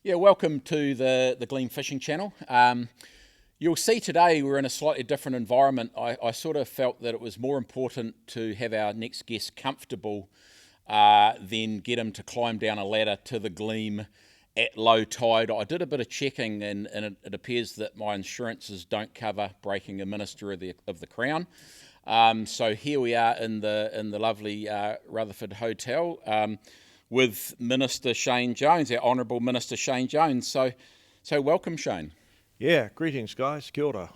Yeah, welcome to the Gleam fishing channel. You'll see today we're in a slightly different environment. I sort of felt that it was more important to have our next guest comfortable than get him to climb down a ladder to the Gleam at low tide. I did a bit of checking and it appears that my insurances don't cover breaking a minister of the Crown. So here we are in the lovely Rutherford Hotel with Minister Shane Jones, our Honourable Minister Shane Jones. So welcome, Shane. Yeah, greetings, guys. Kia ora.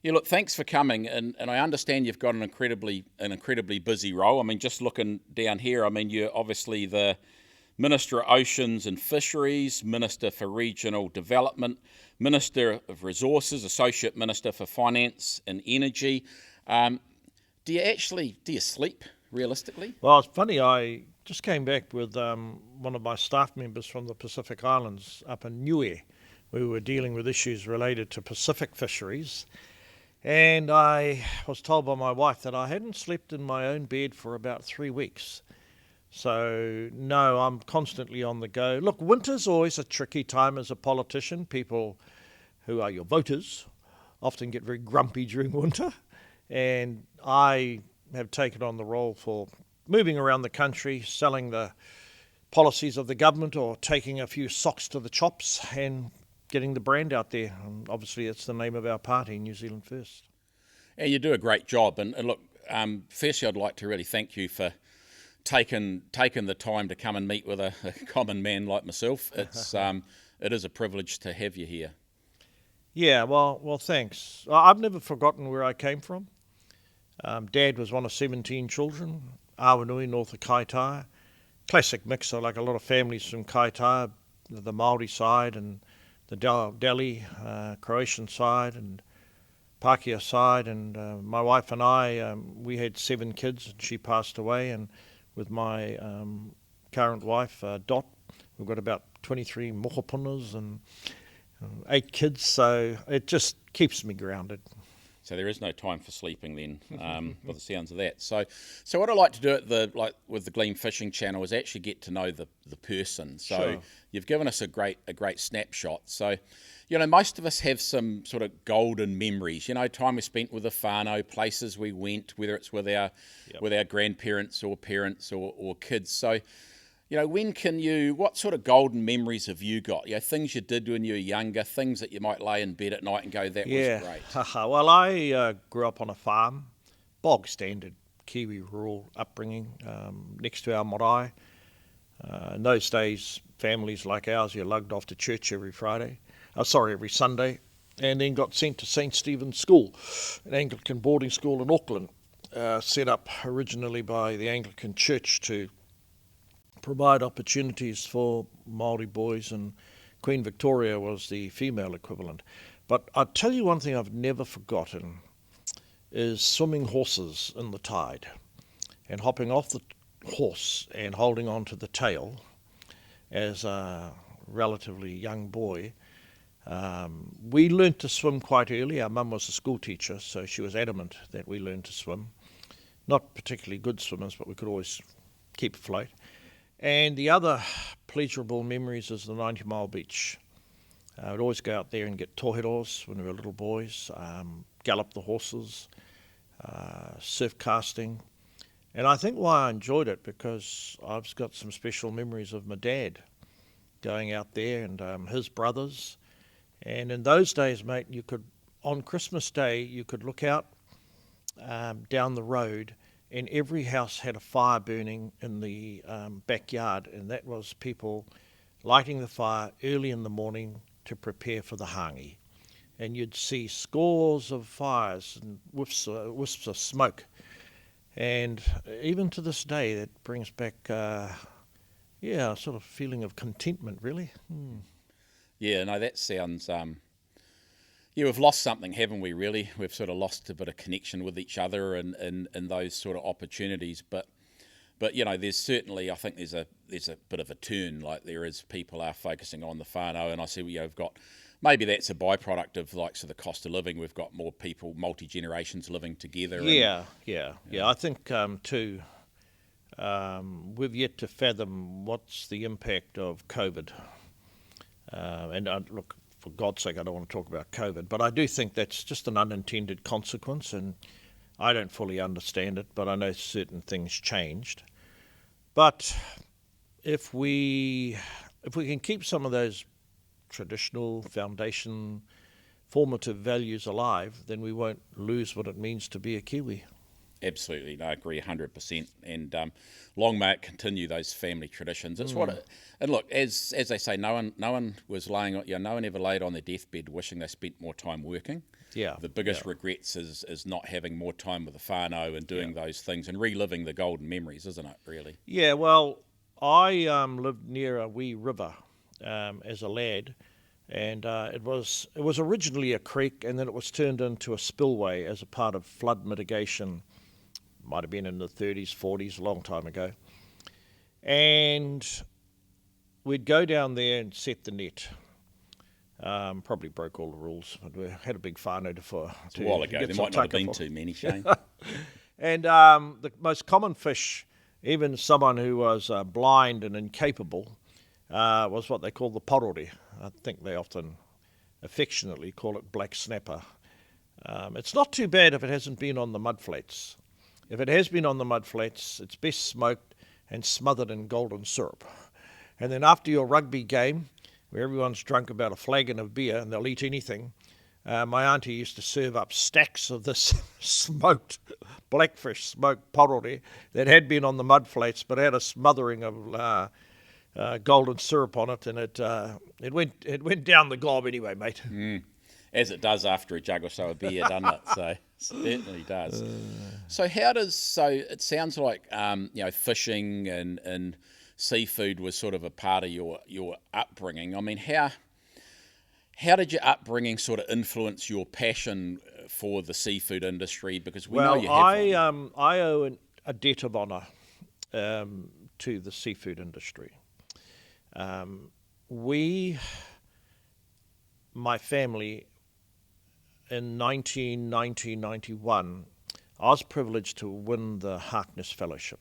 Yeah, look, thanks for coming, and I understand you've got an incredibly busy role. I mean, just looking down here, I mean, you're obviously the Minister of Oceans and Fisheries, Minister for Regional Development, Minister of Resources, Associate Minister for Finance and Energy. Do you sleep realistically? Well, it's funny, I just came back with one of my staff members from the Pacific Islands up in Niue. We were dealing with issues related to Pacific fisheries, and I was told by my wife that I hadn't slept in my own bed for about 3 weeks. So, no, I'm constantly on the go. Look, winter's always a tricky time as a politician. People who are your voters often get very grumpy during winter, and I have taken on the role for moving around the country, selling the policies of the government or taking a few socks to the chops and getting the brand out there. And obviously, it's the name of our party, New Zealand First. And you do a great job. And look, firstly, I'd like to really thank you for taking the time to come and meet with a common man like myself. It is a privilege to have you here. Yeah, well, thanks. I've never forgotten where I came from. Dad was one of 17 children, Awanui, north of Kaitaia. Classic mixer, like a lot of families from Kaitaia, the Māori side and the Delhi, Croatian side and Pākehā side. And my wife and I, we had 7 kids and she passed away. And with my current wife, Dot, we've got about 23 mohopunas and 8 kids. So it just keeps me grounded. So there is no time for sleeping then, by the sounds of that. So what I like to do with the Gleam Fishing Channel is actually get to know the person. So Sure. You've given us a great snapshot. So, most of us have some sort of golden memories. Time we spent with the whānau, places we went, whether it's with our grandparents or parents or kids. So, what sort of golden memories have you got? Things you did when you were younger, things that you might lay in bed at night and go, that was great. Well, I grew up on a farm, bog standard Kiwi rural upbringing, next to our marae. In those days, families like ours, you lugged off to church every Sunday, and then got sent to St. Stephen's School, an Anglican boarding school in Auckland, set up originally by the Anglican Church to provide opportunities for Māori boys, and Queen Victoria was the female equivalent. But I'll tell you one thing I've never forgotten is swimming horses in the tide and hopping off the horse and holding on to the tail as a relatively young boy. We learnt to swim quite early. Our mum was a school teacher, so she was adamant that we learn to swim. Not particularly good swimmers, but we could always keep afloat. And the other pleasurable memories is the 90 Mile Beach. We'd always go out there and get tōheros when we were little boys, gallop the horses, surf casting. And I think why I enjoyed it, because I've got some special memories of my dad going out there and his brothers. And in those days, mate, on Christmas Day, you could look out down the road, and every house had a fire burning in the backyard, and that was people lighting the fire early in the morning to prepare for the hangi. And you'd see scores of fires and wisps of smoke. And even to this day, that brings back, a sort of feeling of contentment, really. Yeah, no, that sounds... we've lost something, haven't we, really? We've sort of lost a bit of connection with each other and those sort of opportunities. But there's certainly, I think there's a bit of a turn. Like, there is, people are focusing on the whānau, and I see we've got, maybe that's a byproduct of the cost of living. We've got more people, multi-generations living together. Yeah. I think, too, we've yet to fathom what's the impact of COVID. Look, for God's sake, I don't want to talk about COVID, but I do think that's just an unintended consequence, and I don't fully understand it, but I know certain things changed. But if we can keep some of those traditional foundation formative values alive, then we won't lose what it means to be a Kiwi. Absolutely, no, I agree 100%. And long may it continue those family traditions. It's what, and look, as they say, no one was laying on, no one ever laid on their deathbed wishing they spent more time working. Yeah. The biggest regrets is not having more time with the whānau and doing those things and reliving the golden memories, isn't it? Really. Yeah. Well, I lived near a wee river as a lad. And it was originally a creek, and then it was turned into a spillway as a part of flood mitigation. Might have been in the 30s, 40s, a long time ago. And we'd go down there and set the net. Probably broke all the rules, but we had a big whānau for. It's a while ago. There might not have been too many, Shane. And the most common fish, even someone who was blind and incapable, was what they call the porori. I think they often affectionately call it black snapper. It's not too bad if it hasn't been on the mudflats. If it has been on the mudflats, it's best smoked and smothered in golden syrup. And then after your rugby game, where everyone's drunk about a flagon of beer and they'll eat anything, my auntie used to serve up stacks of this smoked blackfish, smoked porori that had been on the mudflats but had a smothering of golden syrup on it, and it went down the gob anyway, mate. As it does after a jug or so of beer, doesn't it? So it certainly does. So it sounds like fishing and seafood was sort of a part of your upbringing. I mean, how did your upbringing sort of influence your passion for the seafood industry? Because know you have one. I owe a debt of honour to the seafood industry. My family, in 1990-91, I was privileged to win the Harkness Fellowship.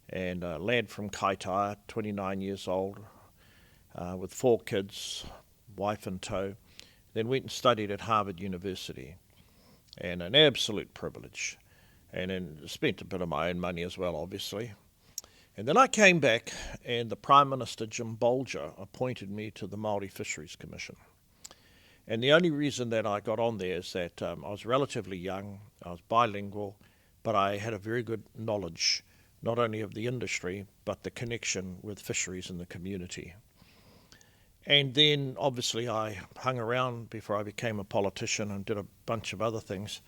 And a lad from Kaitaia, 29 years old, with 4 kids, wife in tow, then went and studied at Harvard University. And an absolute privilege. And then spent a bit of my own money as well, obviously. And then I came back, and the Prime Minister, Jim Bolger, appointed me to the Māori Fisheries Commission. And the only reason that I got on there is that I was relatively young, I was bilingual, but I had a very good knowledge, not only of the industry, but the connection with fisheries in the community. And then, obviously, I hung around before I became a politician and did a bunch of other things.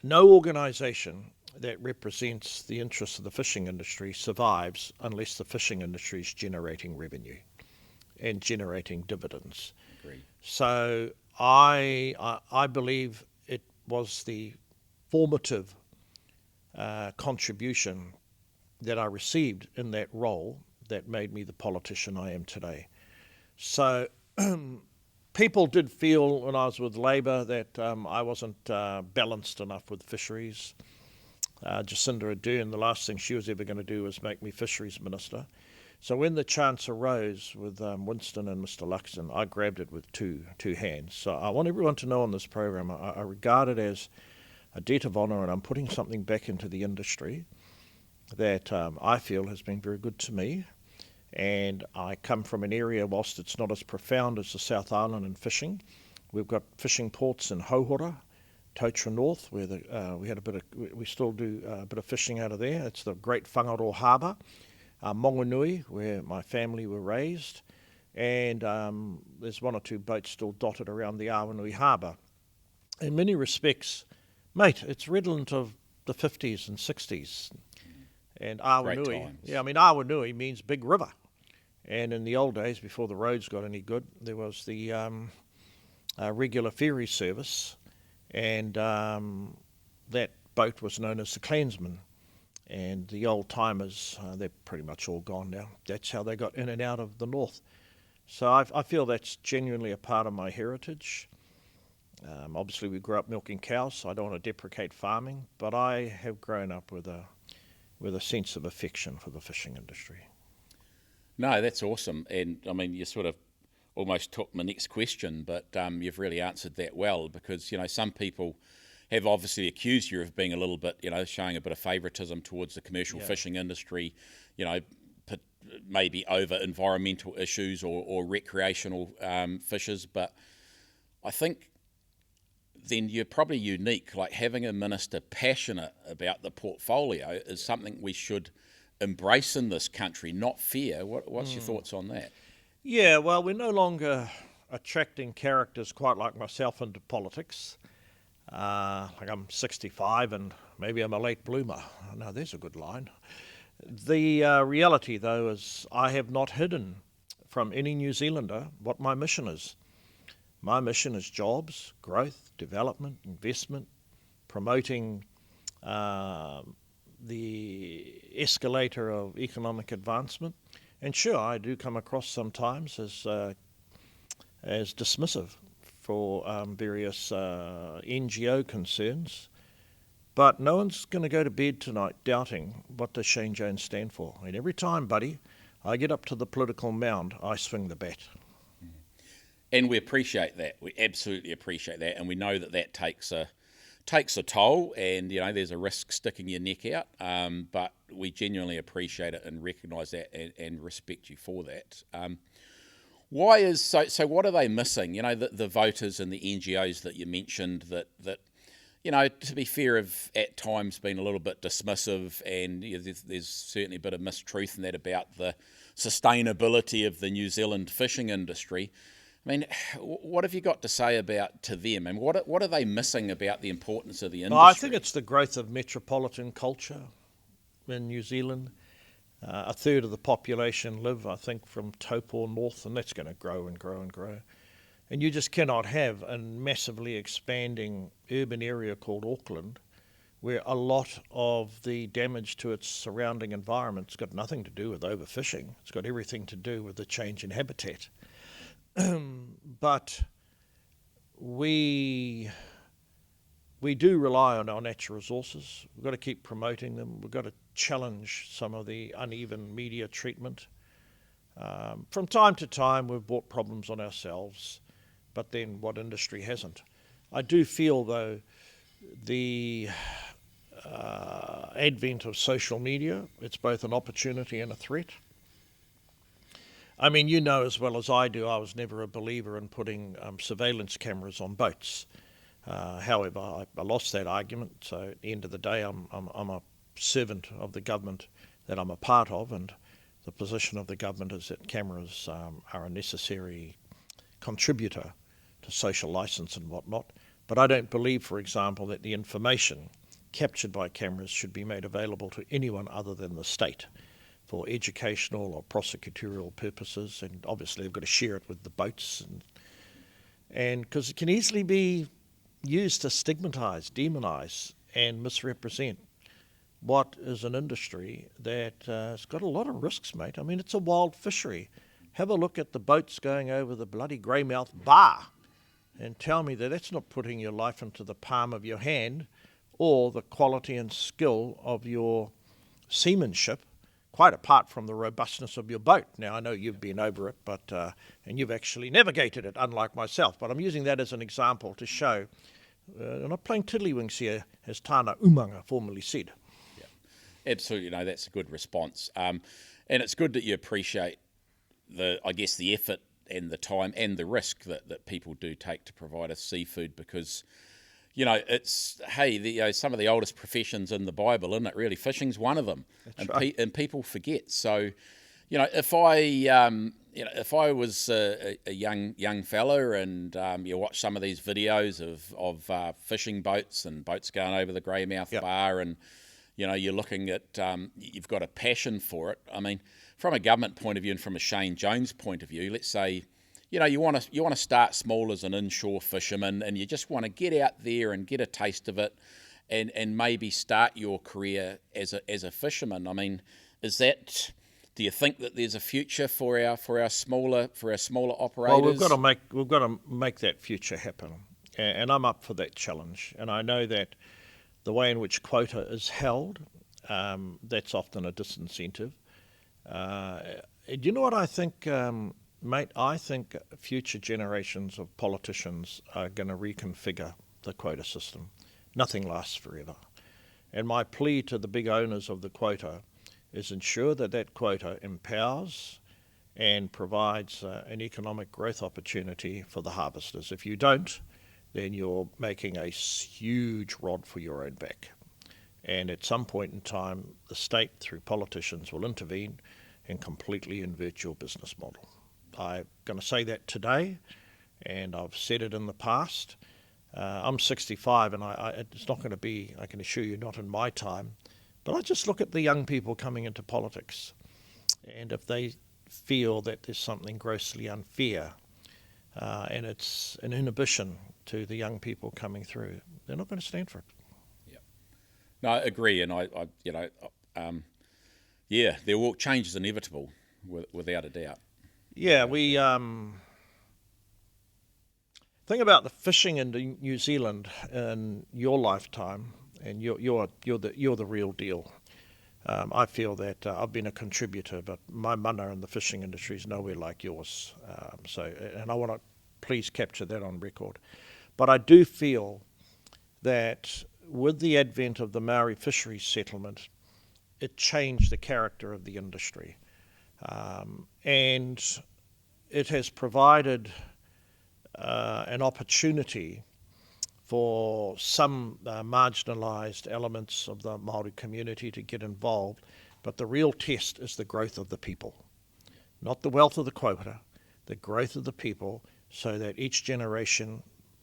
No organisation that represents the interests of the fishing industry survives unless the fishing industry is generating revenue and generating dividends. Agreed. So I believe it was the formative contribution that I received in that role that made me the politician I am today. So people did feel when I was with Labour that I wasn't balanced enough with fisheries. Jacinda Ardern, the last thing she was ever going to do was make me fisheries minister. So when the chance arose with Winston and Mr. Luxon, I grabbed it with two hands. So I want everyone to know on this program, I regard it as a debt of honour, and I'm putting something back into the industry that I feel has been very good to me. And I come from an area, whilst it's not as profound as the South Island in fishing, we've got fishing ports in Hauhora, Totara North, where we still do a bit of fishing out of there. It's the Great Whangaroa Harbour. Monganui, where my family were raised, and there's 1 or 2 boats still dotted around the Awanui Harbour. In many respects, mate, it's redolent of the 50s and 60s. And Awanui, Awanui means big river. And in the old days, before the roads got any good, there was the regular ferry service, and that boat was known as the Clansman. And the old timers, they're pretty much all gone now. That's how they got in and out of the north. So I feel that's genuinely a part of my heritage. Obviously, we grew up milking cows, so I don't want to deprecate farming, but I have grown up with a sense of affection for the fishing industry. No, that's awesome. And I mean, you sort of almost took my next question, but you've really answered that well, because, some people have obviously accused you of being a little bit, showing a bit of favouritism towards the commercial fishing industry, maybe over environmental issues or recreational fishers. But I think then you're probably unique. Like, having a minister passionate about the portfolio is something we should embrace in this country, not fear. What's your thoughts on that? Yeah, well, we're no longer attracting characters quite like myself into politics. Like, I'm 65 and maybe I'm a late bloomer. No, there's a good line. The reality, though, is I have not hidden from any New Zealander what my mission is. My mission is jobs, growth, development, investment, promoting the escalator of economic advancement. And sure, I do come across sometimes as dismissive for various NGO concerns, but no one's going to go to bed tonight doubting what does Shane Jones stand for. And every time, buddy, I get up to the political mound, I swing the bat. And we appreciate that. We absolutely appreciate that, and we know that takes a toll, and there's a risk sticking your neck out. But we genuinely appreciate it and recognise that, and respect you for that. Why is so? What are they missing? The voters and the NGOs that you mentioned that to be fair, have at times been a little bit dismissive, and there's certainly a bit of mistruth in that about the sustainability of the New Zealand fishing industry. I mean, what have you got to say to them? And what are they missing about the importance of the industry? Well, I think it's the growth of metropolitan culture in New Zealand. A third of the population live, I think, from Taupo north, and that's going to grow and grow and grow. And you just cannot have a massively expanding urban area called Auckland, where a lot of the damage to its surrounding environment's got nothing to do with overfishing. It's got everything to do with the change in habitat. But we do rely on our natural resources. We've got to keep promoting them. We've got to challenge some of the uneven media treatment. From time to time, we've brought problems on ourselves, but then what industry hasn't? I do feel, though, the advent of social media, it's both an opportunity and a threat. I mean, you know as well as I do, I was never a believer in putting surveillance cameras on boats. However, I lost that argument. So at the end of the day, I'm a servant of the government that I'm a part of, and the position of the government is that cameras are a necessary contributor to social licence and whatnot. But I don't believe, for example, that the information captured by cameras should be made available to anyone other than the state for educational or prosecutorial purposes, and obviously they've got to share it with the boats, and because it can easily be used to stigmatise, demonise and misrepresent what is an industry that has got a lot of risks, mate. I mean, it's a wild fishery. Have a look at the boats going over the bloody greymouth bar and tell me that that's not putting your life into the palm of your hand, or the quality and skill of your seamanship, quite apart from the robustness of your boat. Now, I know you've been over it, but and you've actually navigated it, unlike myself. But I'm using that as an example to show, I'm not playing tiddlywinks here, as Tāna Umanga formerly said. Yeah, absolutely. No, that's a good response. And it's good that you appreciate the effort and the time and the risk that people do take to provide us seafood, because it's, some of the oldest professions in the Bible, isn't it? Really, fishing's one of them. That's right. And people forget. So, if I was a young fella and you watch some of these videos of fishing boats and boats going over the Greymouth Bar, and you're looking at you've got a passion for it. I mean, from a government point of view and from a Shane Jones point of view, let's say, you want to start small as an inshore fisherman, and you just want to get out there and get a taste of it, and maybe start your career as a fisherman. I mean, do you think that there's a future for our smaller operators? Well, we've got to make that future happen, and I'm up for that challenge. And I know that the way in which quota is held, that's often a disincentive. You know what I think? Mate, I think future generations of politicians are going to reconfigure the quota system. Nothing lasts forever. And my plea to the big owners of the quota is ensure that that quota empowers and provides an economic growth opportunity for the harvesters. If you don't, then you're making a huge rod for your own back. And at some point in time, the state, through politicians, will intervene and completely invert your business model. I'm going to say that today, and I've said it in the past. I'm 65, and it's not going to be, I can assure you, not in my time. But I just look at the young people coming into politics, and if they feel that there's something grossly unfair, and it's an inhibition to the young people coming through, they're not going to stand for it. Yeah, no, I agree, and change is inevitable, without a doubt. Yeah, we think about the fishing in New Zealand in your lifetime, and you're the real deal. I feel that I've been a contributor, but my mana in the fishing industry is nowhere like yours. And I want to please capture that on record. But I do feel that with the advent of the Māori fisheries settlement, it changed the character of the industry. And it has provided an opportunity for some marginalised elements of the Māori community to get involved, but the real test is the growth of the people, not the wealth of the quota, the growth of the people, so that each generation,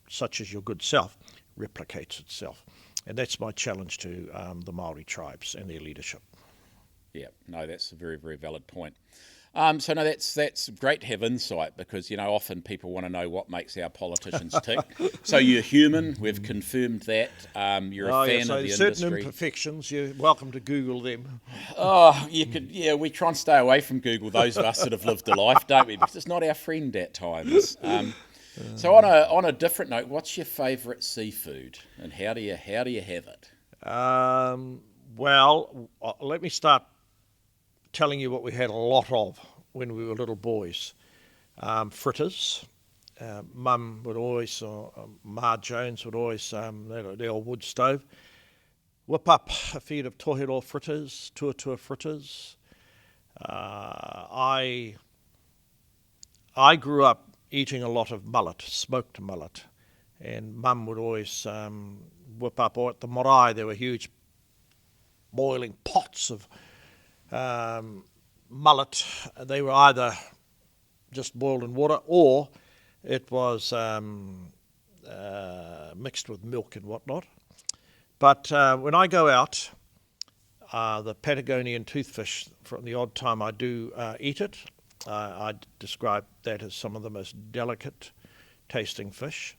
such as your good self, replicates itself. And that's my challenge to the Māori tribes and their leadership. Yeah, no, that's a very, very valid point. So no, that's great to have insight, because often people want to know what makes our politicians tick. So you're human. We've confirmed that. You're a fan of the certain industry. Imperfections. You're welcome to Google them. Oh, you could. Yeah, we try and stay away from Google. Those of us that have lived a life, don't we? Because it's not our friend at times. So on a different note, what's your favourite seafood, and how do you have it? Well, let me start telling you what we had a lot of when we were little boys. Fritters. Mum would always, Ma Jones would always, the old wood stove, whip up a feed of tōhiro fritters, tuatua fritters. I grew up eating a lot of mullet, smoked mullet, and Mum would always whip up, or at the marae there were huge boiling pots of mullet. They were either just boiled in water, or it was mixed with milk and whatnot. But when I go out, the Patagonian toothfish, from the odd time I do eat it, I describe that as some of the most delicate tasting fish.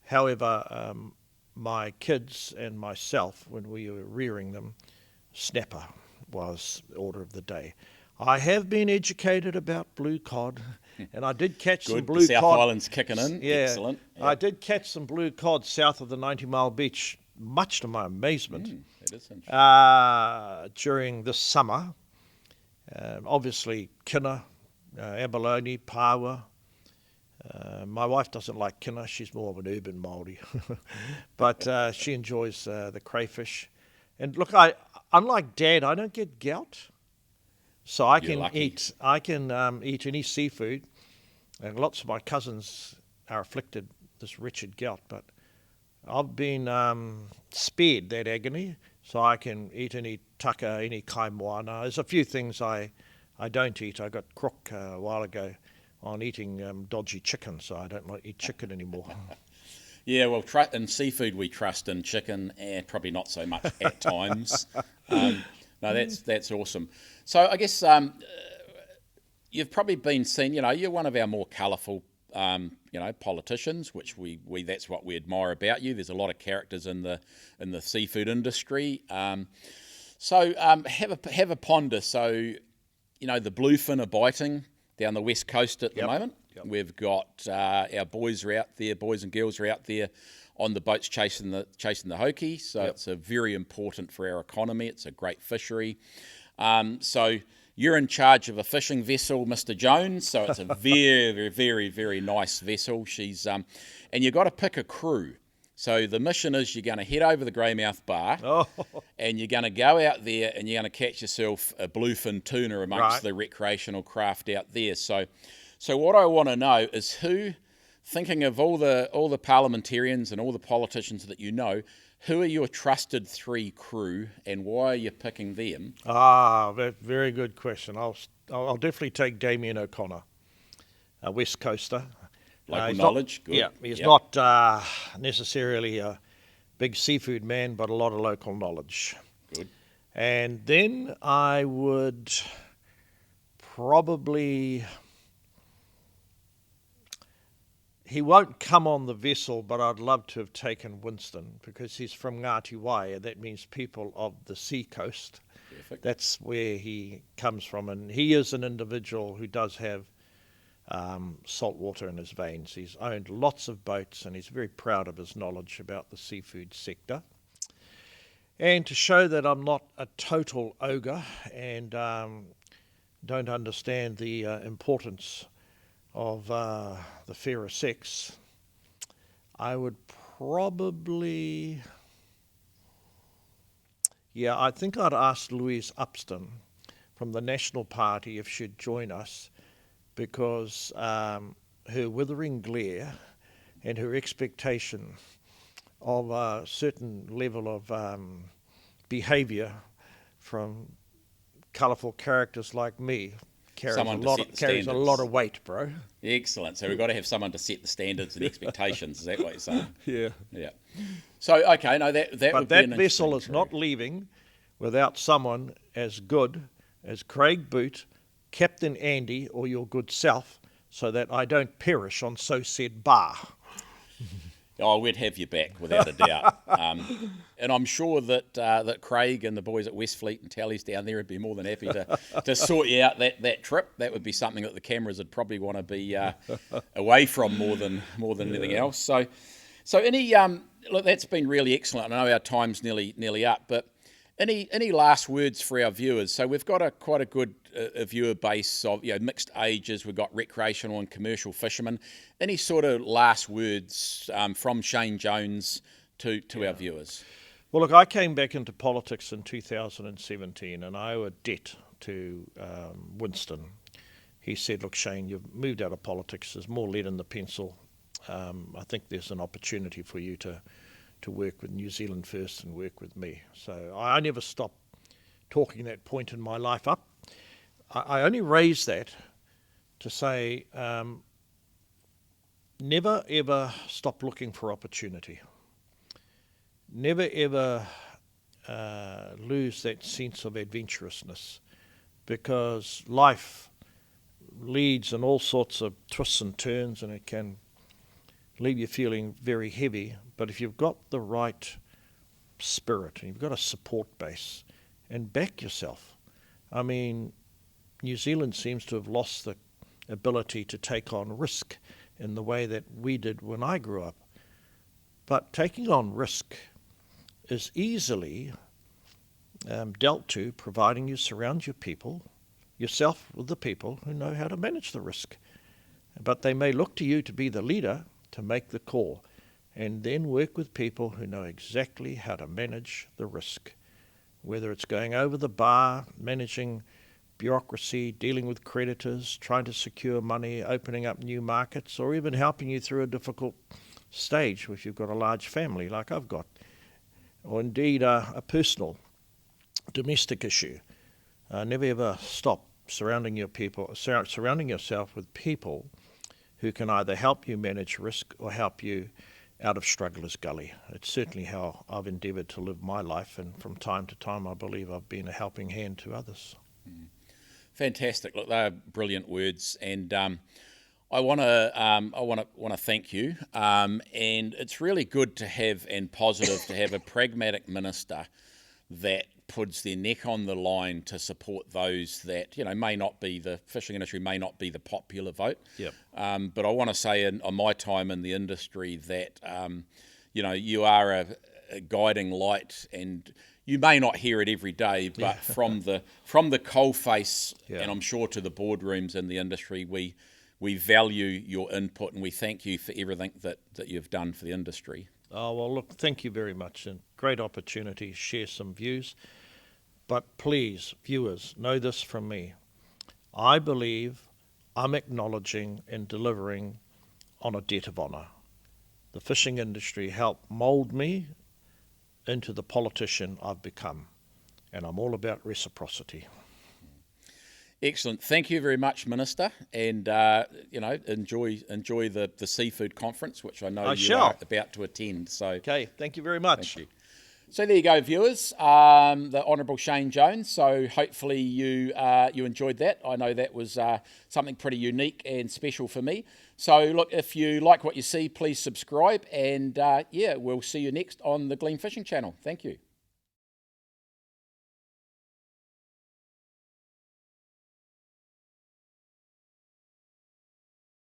However, my kids and myself, when we were rearing them, snapper was the order of the day. I have been educated about blue cod, and I did catch some blue the South cod. Island's kicking in. Yeah, Excellent. Yep. I did catch some blue cod south of the 90-mile beach, much to my amazement. That is interesting. During this summer. Obviously, kina, abalone, paua. My wife doesn't like kina. She's more of an urban Māori. But she enjoys the crayfish. And look, unlike Dad, I don't get gout. So I can eat any seafood. And lots of my cousins are afflicted this wretched gout. But I've been spared that agony. So I can eat any taka, any kaimoana. There's a few things I don't eat. I got crook a while ago on eating dodgy chicken, so I don't like to eat chicken anymore. Yeah, well, in seafood we trust, in chicken, and probably not so much at times. No, that's awesome. So I guess you've probably been seen. You're one of our more colourful, politicians, which we that's what we admire about you. There's a lot of characters in the seafood industry. So have a ponder. So the bluefin are biting down the west coast at the moment. Yep. We've got our boys are out there, boys and girls are out there on the boats chasing the hoki. So it's a very important for our economy. It's a great fishery. So You're in charge of a fishing vessel, Mr. Jones, so it's a very, very, very nice vessel. She's and you've got to pick a crew. So the mission is you're going to head over the Greymouth Bar, and you're going to go out there and you're going to catch yourself a bluefin tuna amongst the recreational craft out there. So what I want to know is who, thinking of all the parliamentarians and all the politicians that you know, who are your trusted 3 crew, and why are you picking them? Very good question. I'll definitely take Damien O'Connor, a West Coaster. Local knowledge, good. Yeah, he's not necessarily a big seafood man, but a lot of local knowledge. Good. And then I would probably... He won't come on the vessel, but I'd love to have taken Winston, because he's from Ngāti Waia. That means people of the sea coast. Perfect. That's where he comes from, and he is an individual who does have salt water in his veins. He's owned lots of boats, and he's very proud of his knowledge about the seafood sector. And to show that I'm not a total ogre and don't understand the importance of the fairer sex, I would probably... I think I'd ask Louise Upston from the National Party if she'd join us, because her withering glare and her expectation of a certain level of behaviour from colourful characters like me carries a lot of weight, bro. Excellent. So we've got to have someone to set the standards and expectations. Is that what you're saying? Yeah. So okay, no, that but would that be an vessel is crew. not leaving without someone as good as Craig Boot, Captain Andy, or your good self, so that I don't perish on so said bar. Oh, we'd have you back without a doubt. And I'm sure that Craig and the boys at Westfleet and Tallies down there would be more than happy to sort you out that trip. That would be something that the cameras would probably want to be away from more than anything else. So any look, that's been really excellent. I know our time's nearly up, but any last words for our viewers? So we've got quite a good viewer base of mixed ages. We've got recreational and commercial fishermen. Any sort of last words from Shane Jones to our viewers? Well, look, I came back into politics in 2017, and I owe a debt to Winston. He said, look, Shane, you've moved out of politics. There's more lead in the pencil. I think there's an opportunity for you to work with New Zealand First and work with me. So I never stopped talking that point in my life up. I only raised that to say never ever stop looking for opportunity. Never ever lose that sense of adventurousness, because life leads in all sorts of twists and turns, and it can leave you feeling very heavy. But if you've got the right spirit and you've got a support base and back yourself, I mean, New Zealand seems to have lost the ability to take on risk in the way that we did when I grew up. But taking on risk is easily dealt to, providing you surround yourself with the people who know how to manage the risk. But they may look to you to be the leader to make the call, and then work with people who know exactly how to manage the risk, whether it's going over the bar, managing bureaucracy, dealing with creditors, trying to secure money, opening up new markets, or even helping you through a difficult stage if you've got a large family like I've got, or indeed a personal domestic issue. Never ever stop surrounding yourself with people who can either help you manage risk or help you out of struggler's gully. It's certainly how I've endeavoured to live my life, and from time to time I believe I've been a helping hand to others. Fantastic. Look, they're brilliant words, and I want to thank you. And it's really good to have, and positive to have, a pragmatic minister that puts their neck on the line to support those that may not be, the fishing industry may not be the popular vote. Yep. But I want to say, on my time in the industry, that you are a guiding light, and you may not hear it every day, but from the coalface, and I'm sure to the boardrooms in the industry, we value your input and we thank you for everything that you've done for the industry. Oh, well, look, thank you very much, and great opportunity to share some views. But please, viewers, know this from me. I believe I'm acknowledging and delivering on a debt of honour. The fishing industry helped mould me into the politician I've become, and I'm all about reciprocity. Excellent. Thank you very much, Minister, and enjoy the seafood conference, which I know you are about to attend. So, okay, thank you very much. Thank you. So there you go, viewers. The Honourable Shane Jones. So hopefully you enjoyed that. I know that was something pretty unique and special for me. So look, if you like what you see, please subscribe, and we'll see you next on the Gleam Fishing Channel. Thank you.